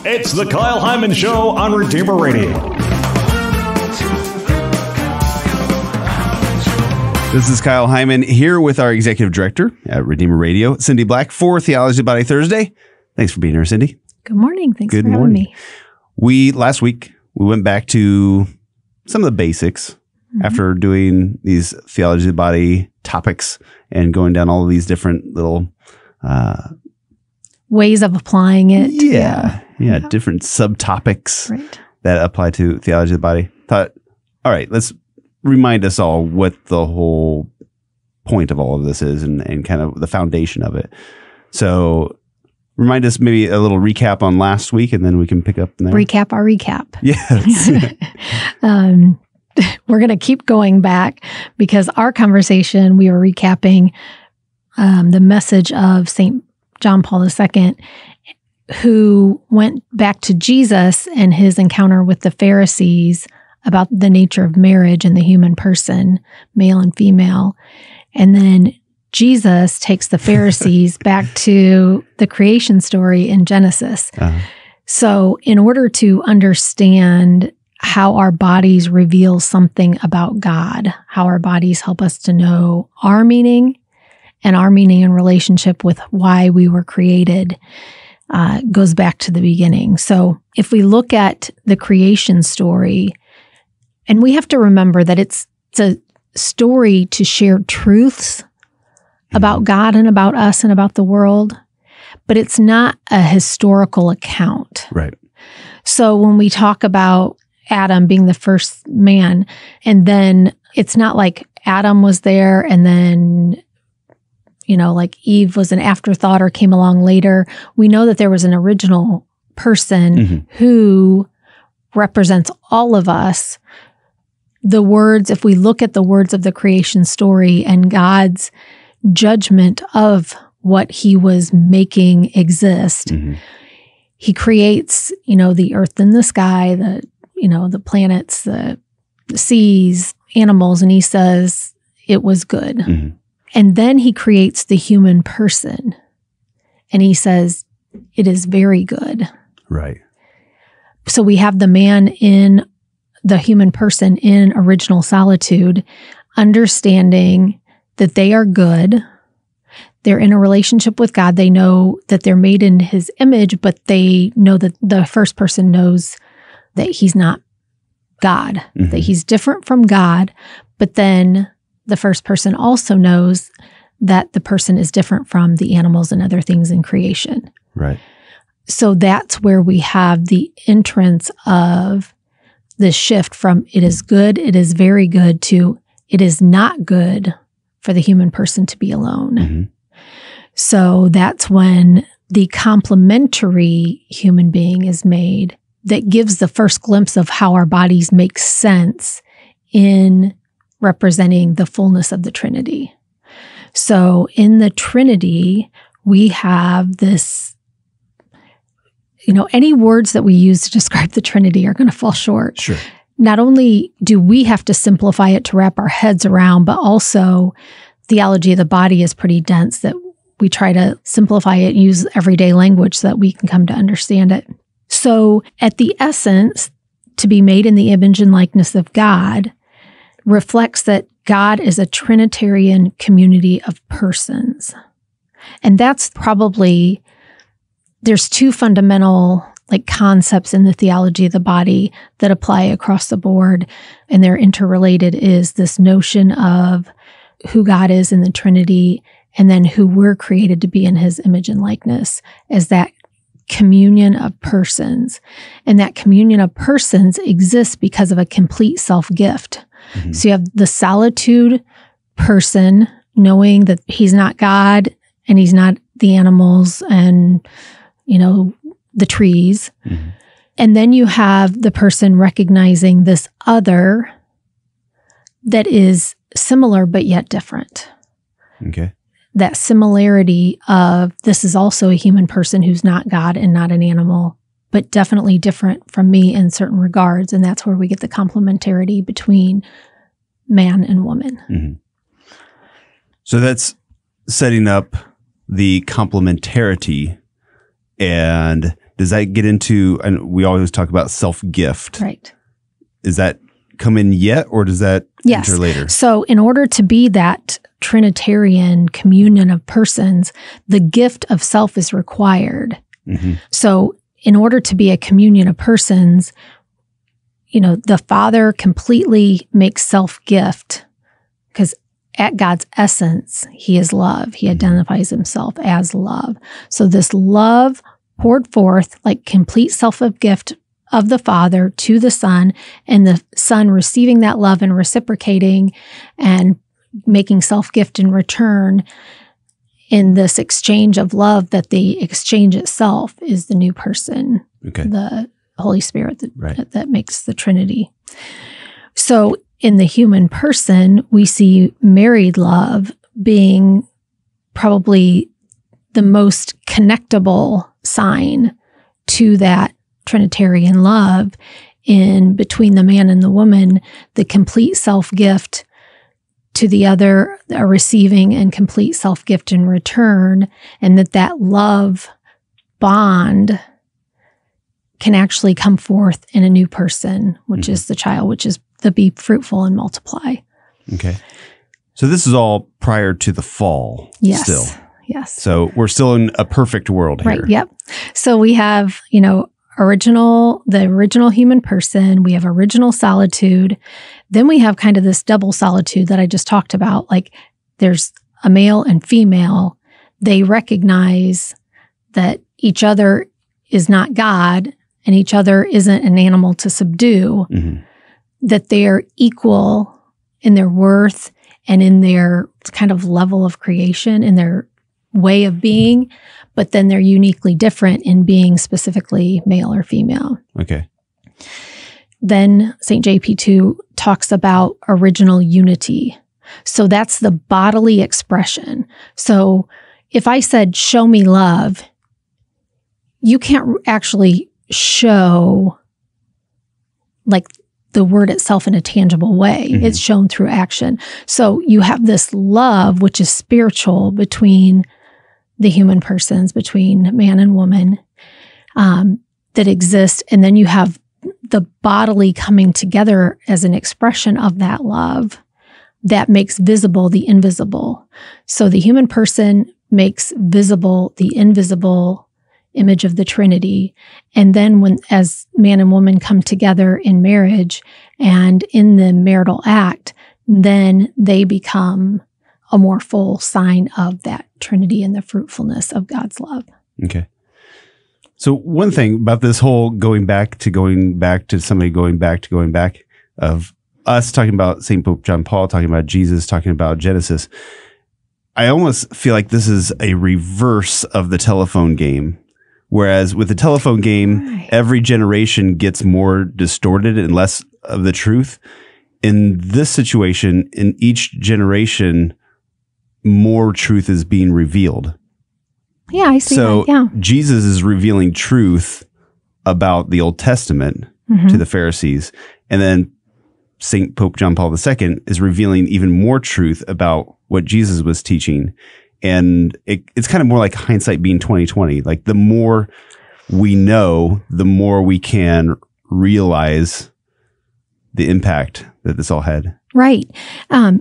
It's the Kyle Hyman Show on Redeemer Radio. This is Kyle Hyman here with our executive director at Redeemer Radio, Cindy Black, for Theology Body Thursday. Thanks for being here, Cindy. Good morning. Thanks for having me. Last week, we went back to some of the basics after doing these Theology of the Body topics and going down all of these different little ways of applying it. Yeah, different subtopics that apply to Theology of the Body. Thought, all right, let's remind us all what the whole point of all of this is and kind of the foundation of it. So remind us maybe a little recap on last week, and then we can pick up from there. Recap our recap. Yes. We're going to keep going back because our conversation, we were recapping the message of St. John Paul II, who went back to Jesus and his encounter with the Pharisees about the nature of marriage and the human person, male and female. And then Jesus takes the Pharisees back to the creation story in Genesis. So in order to understand how our bodies reveal something about God, how our bodies help us to know our meaning and our meaning in relationship with why we were created, goes back to the beginning. So if we look at the creation story, and we have to remember that it's a story to share truths about God and about us and about the world, but it's not a historical account. Right. So when we talk about Adam being the first man, and then it's not like Adam was there and then, like Eve was an afterthought or came along later. We know that there was an original person who represents all of us. The words, if we look at the words of the creation story and God's judgment of what he was making exist, he creates, the earth and the sky, the planets, the seas, animals, and he says it was good. And then he creates the human person and he says it is very good. Right. So we have the man in the human person in original solitude, understanding that they are good. They're in a relationship with God. They know that they're made in his image, but they know that the first person knows that he's not God, that he's different from God. But then the first person also knows that the person is different from the animals and other things in creation. Right. So that's where we have the entrance of the shift from it is good, it is very good, to it is not good for the human person to be alone. So that's when the complementary human being is made that gives the first glimpse of how our bodies make sense in representing the fullness of the Trinity. So in the Trinity, we have this, any words that we use to describe the Trinity are going to fall short. Sure. Not only do we have to simplify it to wrap our heads around, but also theology of the body is pretty dense that we try to simplify it and use everyday language so that we can come to understand it. So at the essence, to be made in the image and likeness of God reflects that God is a Trinitarian community of persons. And that's probably, there's two fundamental concepts in the theology of the body that apply across the board, and they're interrelated, is this notion of who God is in the Trinity and then who we're created to be in his image and likeness as that communion of persons. And that communion of persons exists because of a complete self-gift. So you have the solitude person knowing that he's not God and he's not the animals and, the trees. And then you have the person recognizing this other that is similar but yet different. Okay. That similarity of this is also a human person who's not God and not an animal, but definitely different from me in certain regards. And that's where we get the complementarity between man and woman. So that's setting up the complementarity. And Does that get into, and we always talk about self-gift. Right. Is that come in yet, or does that enter later? So in order to be that Trinitarian communion of persons, the gift of self is required. Mm-hmm. So in order to be a communion of persons, the Father completely makes self-gift, because at God's essence, he is love. He identifies himself as love. So this love poured forth, like complete self-gift of the Father to the Son, and the Son receiving that love and reciprocating and making self-gift in return. In this exchange of love, that the exchange itself is the new person, the Holy Spirit that makes the Trinity. So in the human person, we see married love being probably the most connectable sign to that Trinitarian love. In between the man and the woman, the complete self-gift to the other, a receiving and complete self-gift in return, and that love bond can actually come forth in a new person, which is the child, which is the be fruitful and multiply. Okay. So this is all prior to the fall. Yes. Still. Yes. So we're still in a perfect world here. Right. Yep. So we have, the original human person, we have original solitude. Then we have kind of this double solitude that I just talked about. Like there's a male and female. They recognize that each other is not God and each other isn't an animal to subdue, that they're equal in their worth and in their kind of level of creation, in their way of being, but then they're uniquely different in being specifically male or female. Okay. Then St. JP2 talks about original unity. So that's the bodily expression. So if I said, show me love, you can't actually show like the word itself in a tangible way. Mm-hmm. It's shown through action. So you have this love, which is spiritual between the human persons, between man and woman, that exists. And then you have the bodily coming together as an expression of that love that makes visible the invisible. So the human person makes visible the invisible image of the Trinity. And then as man and woman come together in marriage and in the marital act, then they become a more full sign of that Trinity and the fruitfulness of God's love. Okay. So one thing about this whole going back to somebody going back of us talking about St. Pope John Paul, talking about Jesus, talking about Genesis, I almost feel like this is a reverse of the telephone game. Whereas with the telephone game, every generation gets more distorted and less of the truth. In this situation, in each generation, more truth is being revealed. Yeah, I see. So that. Yeah. Jesus is revealing truth about the Old Testament to the Pharisees. And then St. Pope John Paul II is revealing even more truth about what Jesus was teaching. And it's kind of more like hindsight being 20/20. Like the more we know, the more we can realize the impact that this all had. Right.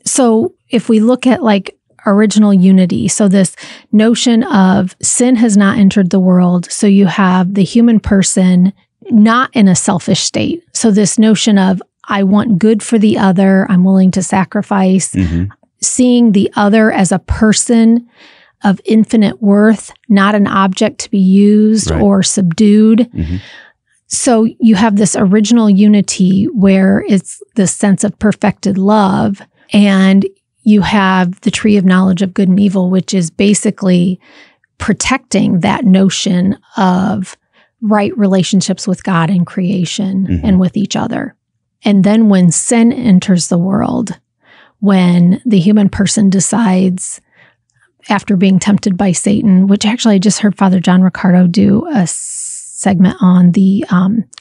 So if we look at like original unity, so this notion of sin has not entered the world. So you have the human person not in a selfish state. So this notion of I want good for the other, I'm willing to sacrifice, seeing the other as a person of infinite worth, not an object to be used or subdued. So you have this original unity where it's the sense of perfected love, and you have the tree of knowledge of good and evil, which is basically protecting that notion of right relationships with God and creation and with each other. And then when sin enters the world, when the human person decides, after being tempted by Satan, which actually I just heard Father John Riccardo do a segment on the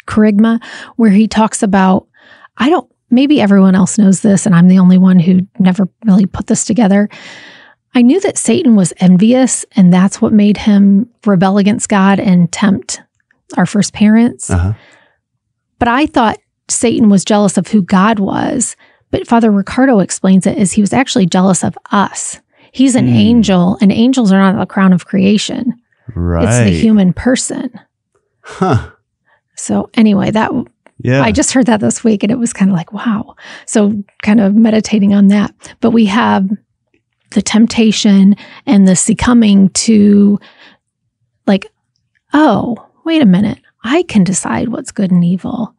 Kerygma, where he talks about, maybe everyone else knows this, and I'm the only one who never really put this together. I knew that Satan was envious, and that's what made him rebel against God and tempt our first parents. Uh-huh. But I thought Satan was jealous of who God was. But Father Ricardo explains it as he was actually jealous of us. He's an angel, and angels are not the crown of creation. Right. It's the human person. Huh. So anyway, I just heard that this week, and it was kind of like, wow. So kind of meditating on that. But we have the temptation and the succumbing to like, oh, wait a minute. I can decide what's good and evil.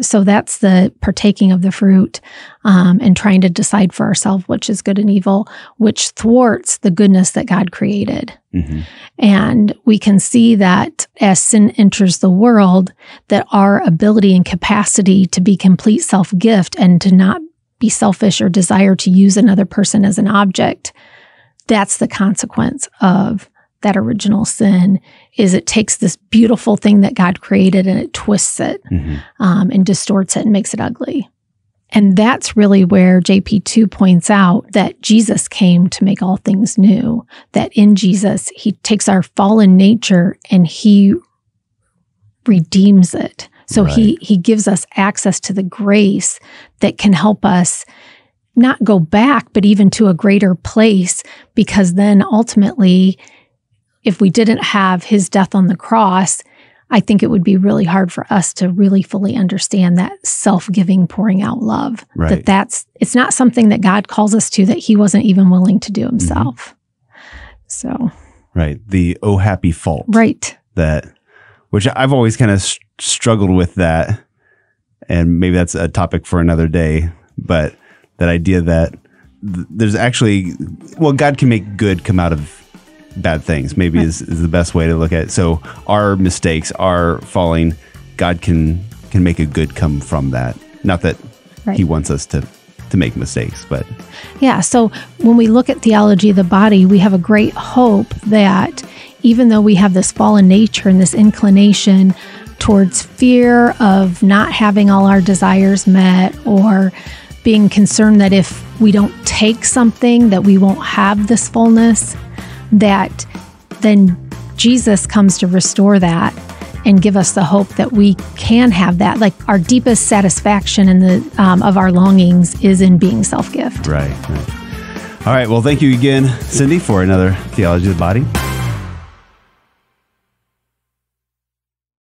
So that's the partaking of the fruit and trying to decide for ourselves which is good and evil, which thwarts the goodness that God created. Mm-hmm. And we can see that as sin enters the world, that our ability and capacity to be complete self-gift and to not be selfish or desire to use another person as an object, that's the consequence of that original sin. Is it takes this beautiful thing that God created and it twists it and distorts it and makes it ugly. And that's really where JP2 points out that Jesus came to make all things new, that in Jesus, he takes our fallen nature and he redeems it. So he gives us access to the grace that can help us not go back, but even to a greater place, because then ultimately, if we didn't have his death on the cross, I think it would be really hard for us to really fully understand that self-giving, pouring out love. Right. It's not something that God calls us to that he wasn't even willing to do himself. So. Right. The oh happy fault. Right. Which I've always kind of struggled with that. And maybe that's a topic for another day. But that idea that there's actually, God can make good come out of bad things, maybe is the best way to look at it. So our mistakes, our falling, God can make a good come from that. Not that he wants us to make mistakes, but. Yeah. So when we look at theology of the body, we have a great hope that even though we have this fallen nature and this inclination towards fear of not having all our desires met, or being concerned that if we don't take something that we won't have this fullness, that then Jesus comes to restore that and give us the hope that we can have that. Like our deepest satisfaction in the of our longings is in being self-gift. Right. All right. Well, thank you again, Cindy, for another Theology of the Body.